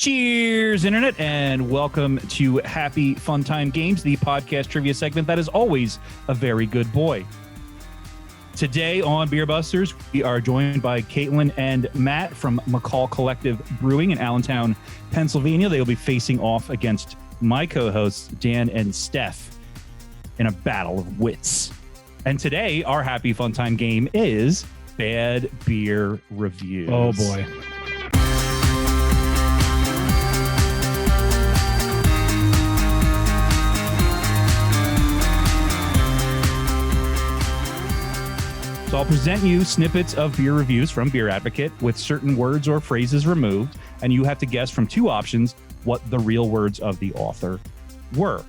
Cheers, Internet, and welcome to Happy Fun Time Games, the podcast trivia segment that is always a very good boy. Today on Beer Busters, we are joined by Kaitlin and Matt from McCall Collective Brewing in Allentown, Pennsylvania. They will be facing off against my co-hosts, Dan and Steph, in a battle of wits. And today, our Happy Fun Time game is Bad Beer Reviews. Oh, boy. So I'll present you snippets of beer reviews from Beer Advocate with certain words or phrases removed, and you have to guess from two options what the real words of the author were.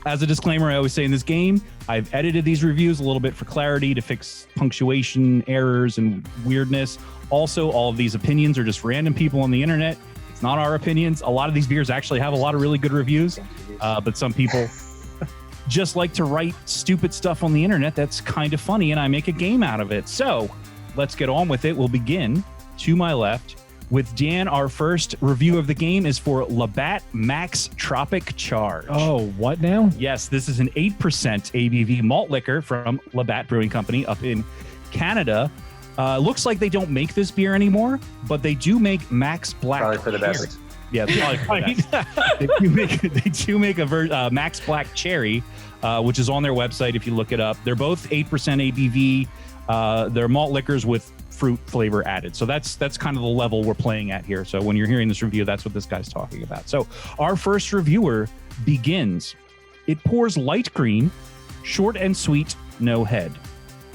As a disclaimer, I always say in this game, I've edited these reviews a little bit for clarity to fix punctuation errors and weirdness. Also, all of these opinions are just random people on the internet. It's not our opinions. A lot of these beers actually have a lot of really good reviews, but some people just like to write stupid stuff on the internet that's kind of funny, and I make a game out of it. So let's get on with it. We'll begin to my left with Dan. Our first review of the game is for Labatt Max Tropic Charge. Oh, what now? Yes, this is an 8% ABV malt liquor from Labatt Brewing Company up in Canada. Looks like they don't make this beer anymore, but they do make Max Black. Probably for the Cherry. best. Yeah, probably for the best. They do make a Max Black Cherry, which is on their website if you look it up. They're both 8% ABV. They're malt liquors with fruit flavor added. So that's kind of the level we're playing at here. So when you're hearing this review, that's what this guy's talking about. So our first reviewer begins. It pours light green, short and sweet, no head.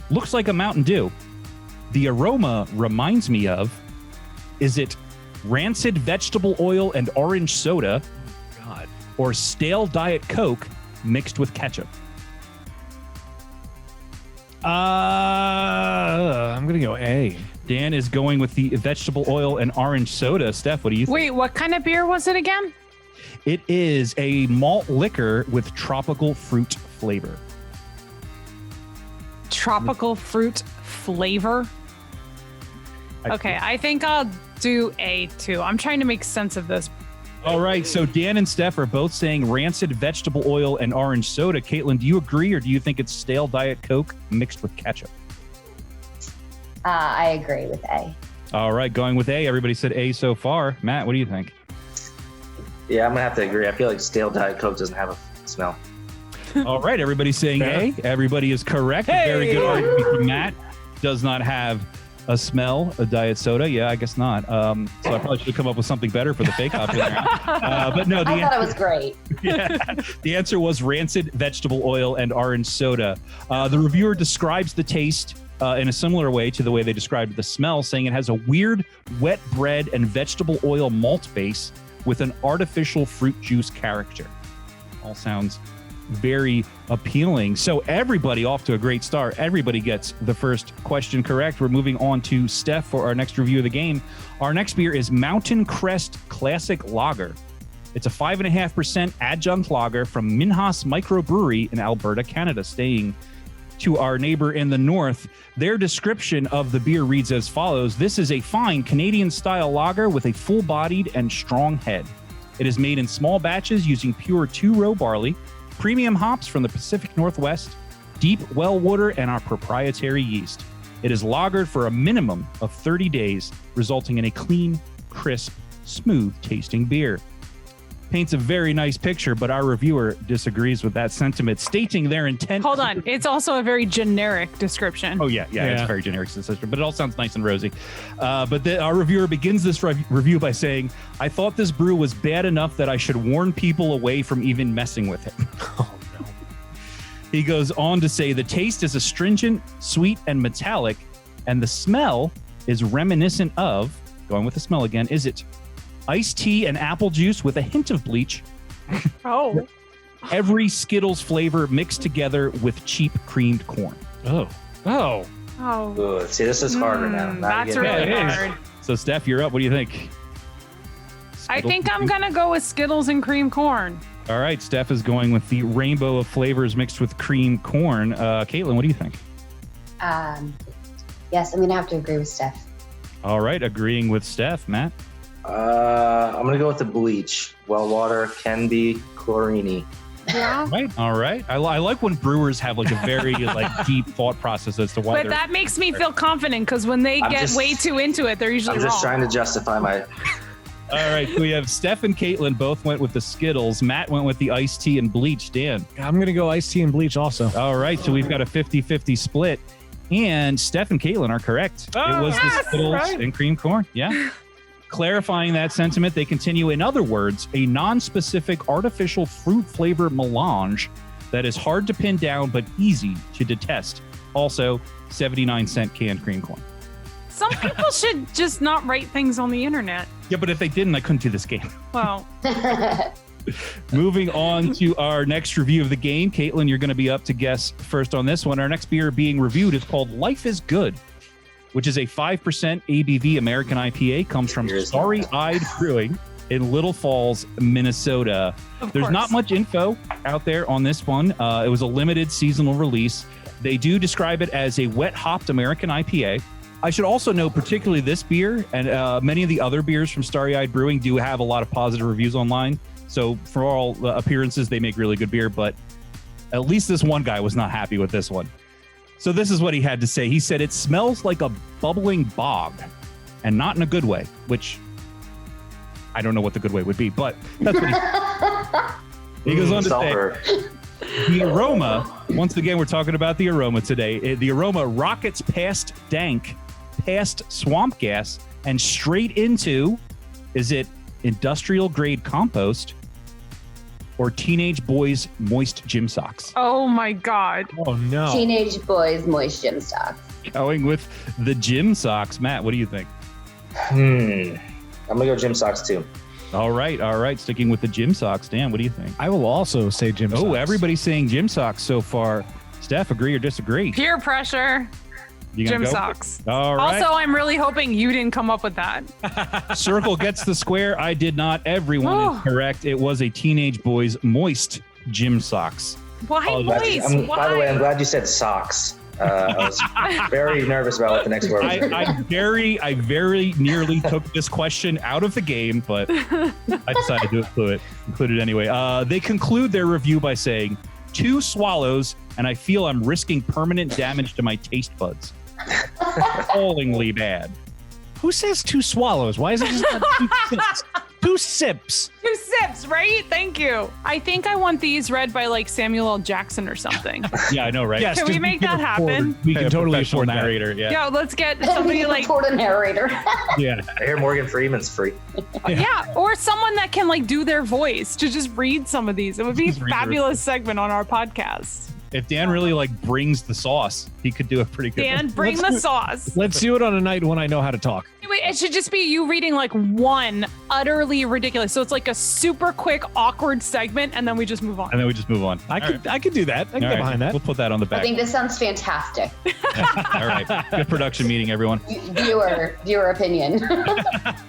Looks like a Mountain Dew. The aroma reminds me of, is it rancid vegetable oil and orange soda, God, or stale Diet Coke mixed with ketchup? I'm going to go A. Dan is going with the vegetable oil and orange soda. Steph, what do you think? Wait, what kind of beer was it again? It is a malt liquor with tropical fruit flavor. Tropical fruit flavor? Okay, I think I'll do A too. I'm trying to make sense of this. All right, so Dan and Steph are both saying rancid vegetable oil and orange soda. Kaitlin, do you agree, or do you think it's stale Diet Coke mixed with ketchup? I agree with A. All right, going with A. Everybody said A so far. Matt, what do you think? Yeah, I'm gonna have to agree. I feel like stale Diet Coke doesn't have a smell. All right, everybody's saying A. Everybody is correct. Hey! Very good argument from Matt. Does not have a smell, a diet soda. Yeah, I guess not. So I probably should have come up with something better for the fake option there. But no, I thought it was great. Yeah, the answer was rancid vegetable oil and orange soda. The reviewer describes the taste in a similar way to the way they described the smell, saying it has a weird wet bread and vegetable oil malt base with an artificial fruit juice character. All sounds very appealing. So everybody off to a great start. Everybody gets the first question correct. We're moving on to Steph for our next review of the game. Our next beer is Mountain Crest Classic Lager. It's a 5.5% adjunct lager from Minhas Microbrewery in Alberta, Canada. Staying to our neighbor in the north, their description of the beer reads as follows. This is a fine Canadian-style lager with a full-bodied and strong head. It is made in small batches using pure two-row barley, premium hops from the Pacific Northwest, deep well water, and our proprietary yeast. It is lagered for a minimum of 30 days, resulting in a clean, crisp, smooth-tasting beer. Paints a very nice picture, but our reviewer disagrees with that sentiment, stating their intent. Hold on. It's also a very generic description. Oh, yeah, it's a very generic description, but it all sounds nice and rosy. But our reviewer begins this review by saying, I thought this brew was bad enough that I should warn people away from even messing with it. Oh, no. He goes on to say, the taste is astringent, sweet, and metallic, and the smell is reminiscent of, going with the smell again, is it iced tea and apple juice with a hint of bleach? Oh. Every Skittles flavor mixed together with cheap creamed corn. Oh. Ooh, see, this is harder now. That's really hard. So, Steph, you're up. What do you think? I think I'm going to go with Skittles and cream corn. All right, Steph is going with the rainbow of flavors mixed with cream corn. Kaitlin, what do you think? Yes, I'm going to have to agree with Steph. All right, agreeing with Steph. Matt? I'm gonna go with the bleach. Well water can be chlorine. Yeah. All right. I like when brewers have like a very like deep thought process as to why. But that makes me feel confident because when they get way too into it, they're usually I'm just wrong. trying to justify my. All right. So we have Steph and Kaitlin both went with the Skittles. Matt went with the iced tea and bleach. Dan. I'm going to go iced tea and bleach also. All right. So we've got a 50-50 split. And Steph and Kaitlin are correct. It was the Skittles and cream corn. Yeah. Clarifying that sentiment, they continue, in other words, a non-specific artificial fruit flavor melange that is hard to pin down but easy to detest. Also, 79-cent canned cream corn. Some people should just not write things on the internet. Yeah, but if they didn't, I couldn't do this game. Well, Moving on to our next review of the game. Kaitlin, you're going to be up to guess first on this one. Our next beer being reviewed is called Life is Good, which is a 5% ABV American IPA, comes from Starry Eyed Brewing in Little Falls, Minnesota. There's not much info out there on this one. It was a limited seasonal release. They do describe it as a wet hopped American IPA. I should also note, particularly this beer and many of the other beers from Starry Eyed Brewing do have a lot of positive reviews online. So for all appearances, they make really good beer, but at least this one guy was not happy with this one. So this is what he had to say. He said, it smells like a bubbling bog, and not in a good way, which I don't know what the good way would be, but that's what he goes on to say. The aroma, once again, we're talking about the aroma today. The aroma rockets past dank, past swamp gas, and straight into, is it industrial grade compost or teenage boys moist gym socks? oh my God. Oh, no. Teenage boys moist gym socks. Going with the gym socks. Matt, what do you think? I'm gonna go gym socks too. All right. Sticking with the gym socks. Dan, what do you think? I will also say gym socks. Oh, everybody's saying gym socks so far. Steph, agree or disagree? Peer pressure. You gonna Gym go? socks. All right. Also, I'm really hoping you didn't come up with that. Circle gets the square. I did not. Everyone is correct. It was a teenage boy's moist gym socks. Why moist? By the way, I'm Why? glad you said socks. I was very nervous about what the next word was. I very nearly took this question out of the game, but I decided to include it anyway. They conclude their review by saying, 2 swallows, and I feel I'm risking permanent damage to my taste buds. Appallingly bad. Who says 2 swallows? Why is it just not 2 sips? 2 sips. 2 sips, right? Thank you. I think I want these read by like Samuel L. Jackson or something. Yeah, I know, right? Yes, Can we just make that happen? We can totally Professional afford that. narrator. Yeah. Yo, let's get somebody like, For the narrator. Yeah. I hear Morgan Freeman's free. yeah, or someone that can like do their voice to just read some of these. It would be a Just read their fabulous segment on our podcast. If Dan really like brings the sauce, he could do a pretty good. Dan, bring the sauce. Let's do it on a night when I know how to talk. Wait, it should just be you reading like one utterly ridiculous. So it's like a super quick, awkward segment, and then we just move on. And then we just move on. I could do that. I can All get right. behind that. We'll put that on the I back. think this sounds fantastic. All right. Good production meeting, everyone. Viewer opinion.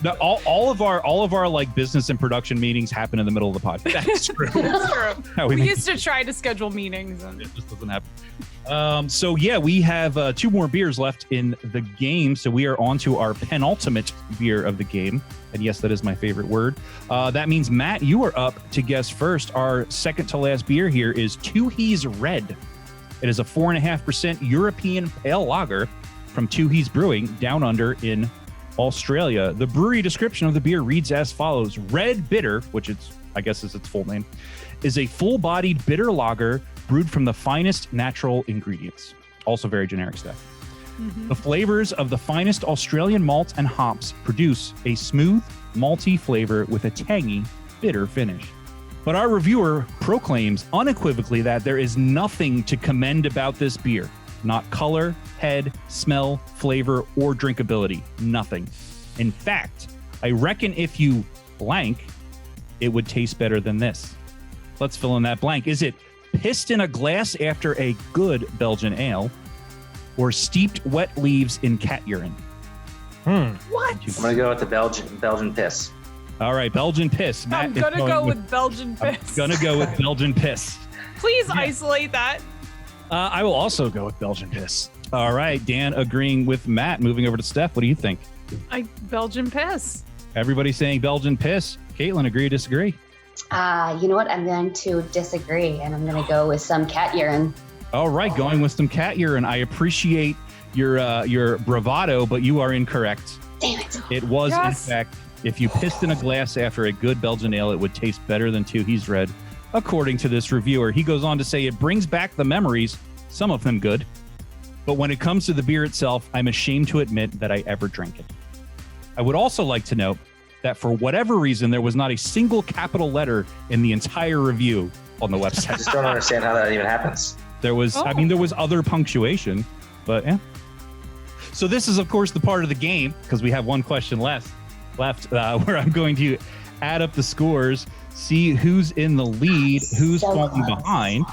No, all of our like business and production meetings happen in the middle of the podcast. That's true. That's true. How We make used to try to schedule meetings, and it just doesn't happen. So yeah, we have 2 more beers left in the game. So we are on to our penultimate beer of the game. And yes, that is my favorite word. That means, Matt, you are up to guess first. Our second to last beer here is Tooheys Red. It is a 4.5% European pale lager from Tooheys Brewing down under in Australia. The brewery description of the beer reads as follows. Red Bitter, which I guess is its full name, is a full-bodied bitter lager brewed from the finest natural ingredients. Also very generic stuff. The flavors of the finest Australian malt and hops produce a smooth, malty flavor with a tangy, bitter finish. But our reviewer proclaims unequivocally that there is nothing to commend about this beer. Not color, head, smell, flavor, or drinkability. Nothing. In fact, I reckon if you blank, it would taste better than this. Let's fill in that blank. Is it pissed in a glass after a good Belgian ale, or steeped wet leaves in cat urine? what? I'm gonna go with the Belgian piss. All right, Belgian piss. Matt I'm is gonna going go with Belgian I'm piss. gonna go with Belgian piss. Please isolate that. I will also go with Belgian piss. All right, Dan agreeing with Matt. Moving over to Steph. What do you think? Belgian piss. Everybody's saying Belgian piss. Kaitlin, agree or disagree? You know what? I'm going to disagree, and I'm going to go with some cat urine. All right, going with some cat urine. I appreciate your bravado, but you are incorrect. Damn it. It was, in fact, if you pissed in a glass after a good Belgian ale, it would taste better than two. He's read, according to this reviewer. He goes on to say it brings back the memories, some of them good. But when it comes to the beer itself, I'm ashamed to admit that I ever drank it. I would also like to note that for whatever reason, there was not a single capital letter in the entire review on the I website. just don't understand how that even happens. There was, there was other punctuation, but yeah. So this is, of course, the part of the game, because we have one question left, where I'm going to add up the scores, see who's in the lead, who's falling behind,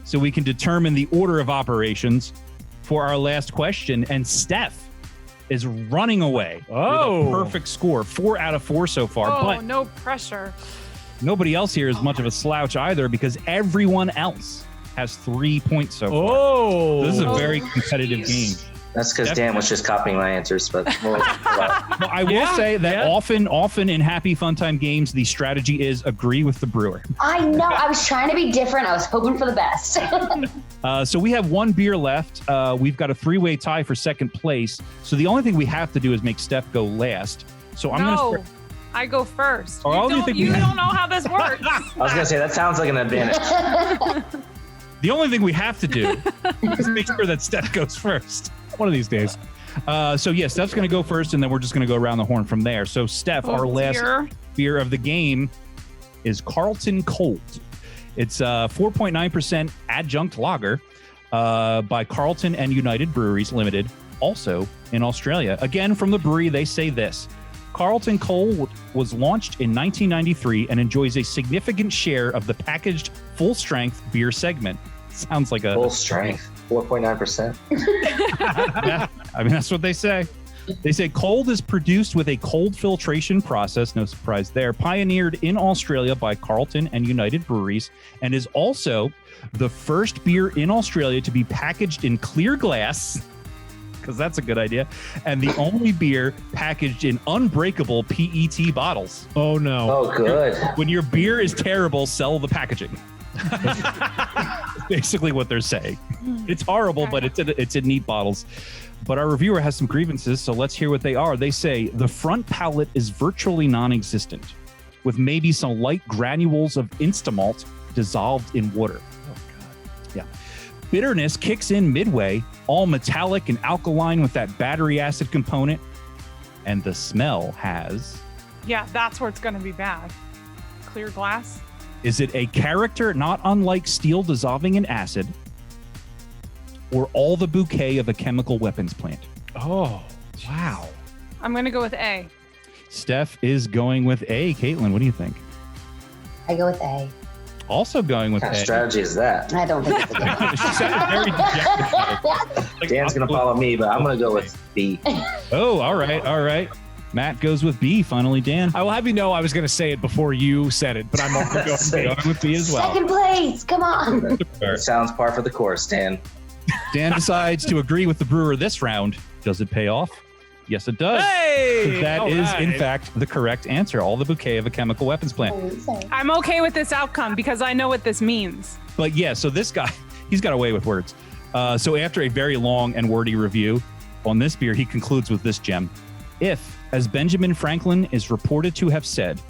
so we can determine the order of operations for our last question. And Steph is running away with a perfect score, 4 out of 4 so far. Oh, but no pressure. nobody else here is much of a slouch either, because everyone else has 3 points so far. Oh, This is a very competitive game. That's because Dan was just copying my answers, but Well, I will say that often in Happy Fun Time games, the strategy is agree with the brewer. I know. I was trying to be different. I was hoping for the best. So we have one beer left. We've got a 3-way tie for second place. So the only thing we have to do is make Steph go last. So I'm going to I go first. Oh, You don't know how this works. I was going to say, that sounds like an advantage. The only thing we have to do is make sure that Steph goes first. one of these days. So yes, Steph's going to go first, and then we're just going to go around the horn from there. So Steph, our last beer of the game is Carlton Cole. It's 4.9% adjunct lager by Carlton and United Breweries Limited, also in Australia. Again, from the brewery, they say this. Carlton Cole was launched in 1993 and enjoys a significant share of the packaged full-strength beer segment. Sounds like a... Full strength, 4.9%. Yeah, I mean, that's what they say. They say cold is produced with a cold filtration process, no surprise there, pioneered in Australia by Carlton and United Breweries, and is also the first beer in Australia to be packaged in clear glass, because that's a good idea, and the only beer packaged in unbreakable PET bottles. Oh, no. Oh, good. When your beer is terrible, sell the packaging. Basically what they're saying. It's horrible, but it's in neat bottles. But our reviewer has some grievances, so let's hear what they are. They say the front palate is virtually non-existent, with maybe some light granules of Instamalt dissolved in water. Oh, God. Yeah. Bitterness kicks in midway, all metallic and alkaline with that battery acid component. And the smell has... Yeah, that's where it's going to be bad. Clear glass. Is it a character not unlike steel dissolving in acid, or all the bouquet of a chemical weapons plant? Oh, wow. I'm going to go with A. Steph is going with A. Kaitlin, what do you think? I go with A. Also going with What kind A. of strategy is that? I don't think it's a good one. She sounded very dejected. Like, Dan's going to follow me, but I'm going to go with B. Oh, all right. Matt goes with B. Finally, Dan. I will have you know I was going to say it before you said it, but I'm also going Going with B as well. Second place. Come on. It sounds par for the course, Dan. Dan decides to agree with the brewer this round. Does it pay off? Yes, it does. Hey! That All is, in right. fact, the correct answer. All the bouquet of a chemical weapons plant. I'm okay with this outcome because I know what this means. But yeah, so this guy, he's got away with words. So after a very long and wordy review on this beer, he concludes with this gem. If, as Benjamin Franklin is reported to have said,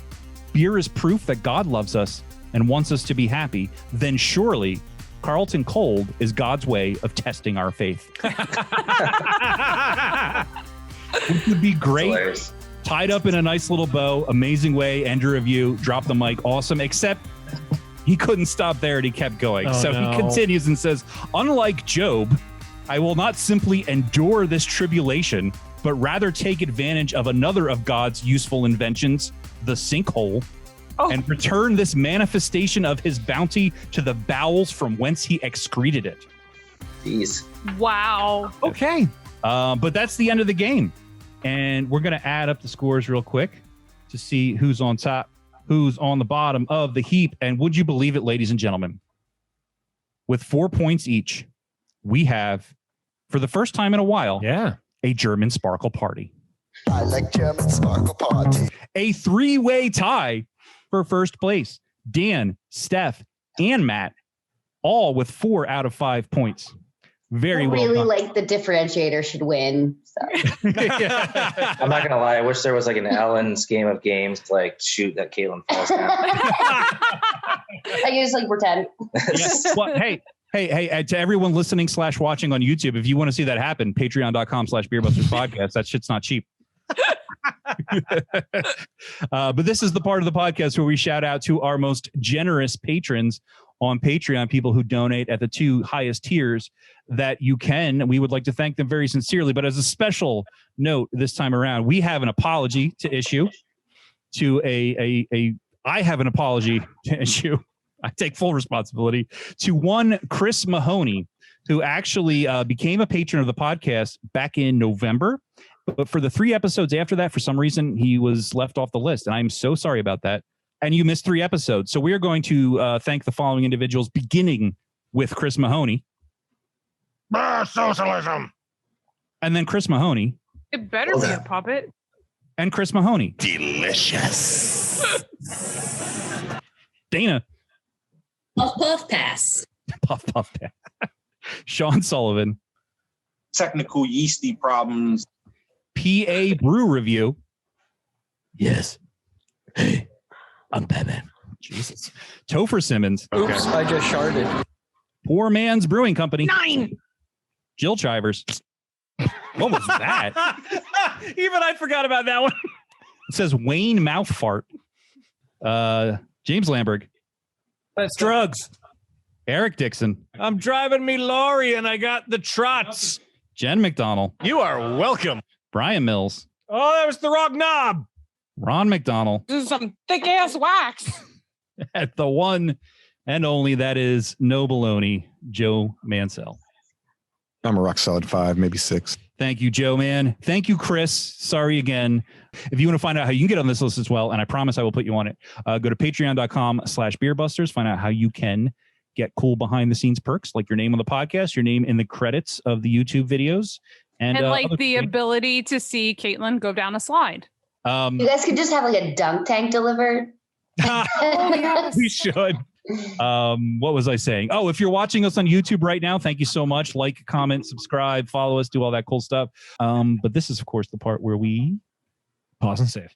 beer is proof that God loves us and wants us to be happy, then surely Carlton Cole is God's way of testing our faith. Which would be great. Hilarious. Tied up in a nice little bow, amazing way, end your review, drop the mic, awesome, except he couldn't stop there and he kept going. Oh, so no. he continues and says, unlike Job, I will not simply endure this tribulation, but rather take advantage of another of God's useful inventions, the sinkhole, and return this manifestation of his bounty to the bowels from whence he excreted it. Jeez. Wow. Okay. But that's the end of the game. And we're going to add up the scores real quick to see who's on top, who's on the bottom of the heap. And would you believe it, ladies and gentlemen, with 4 points each, we have, for the first time in a while, Yeah. a German Sparkle Party. I like German sparkle party. A three-way tie for first place. Dan, Steph, and Matt, all with 4 out of 5 points. Very I well really done. like the differentiator should win. So. I'm not gonna lie. I wish there was like an Ellen's game of games, like shoot that Kaitlin falls down. I usually pretend. Yes. Well, hey, to everyone listening / watching on YouTube, if you want to see that happen, patreon.com/beerbusters podcast. That shit's not cheap. But this is the part of the podcast where we shout out to our most generous patrons on Patreon, people who donate at the 2 highest tiers that you can. We would like to thank them very sincerely. But as a special note this time around, we have an apology to issue to I have an apology to issue. I take full responsibility to one Chris Mahoney, who actually became a patron of the podcast back in November. But for the 3 episodes after that, for some reason, he was left off the list. And I'm so sorry about that. And you missed 3 episodes. So we are going to thank the following individuals, beginning with Chris Mahoney. Socialism. And then Chris Mahoney. It better be a puppet. And Chris Mahoney. Delicious. Dana. Puff puff pass. Puff puff. Sean Sullivan. Technical yeasty problems. PA Brew Review. Yes. Hey, I'm Batman. Jesus. Topher Simmons. Oops, I just sharded. Poor Man's Brewing Company. 9. Jill Chivers. What was that? Even I forgot about that one. It says Wayne Mouthfart. James Lamberg. That's drugs. Eric Dixon. I'm driving me lorry and I got the trots. Jen McDonald. You are welcome. Brian Mills. Oh, that was the wrong knob. Ron McDonald. This is some thick ass wax. At the one and only, that is no baloney, Joe Mansell. I'm a rock solid 5, maybe 6. Thank you, Joe, man. Thank you, Chris. Sorry again. If you want to find out how you can get on this list as well, and I promise I will put you on it, go to patreon.com/beerbusters. Find out how you can get cool behind the scenes perks, like your name on the podcast, your name in the credits of the YouTube videos. And like the ability to see Kaitlin go down a slide. You guys could just have like a dunk tank delivered. We should. What was I saying? Oh, if you're watching us on YouTube right now, thank you so much. Like, comment, subscribe, follow us, do all that cool stuff. But this is, of course, the part where we pause and save.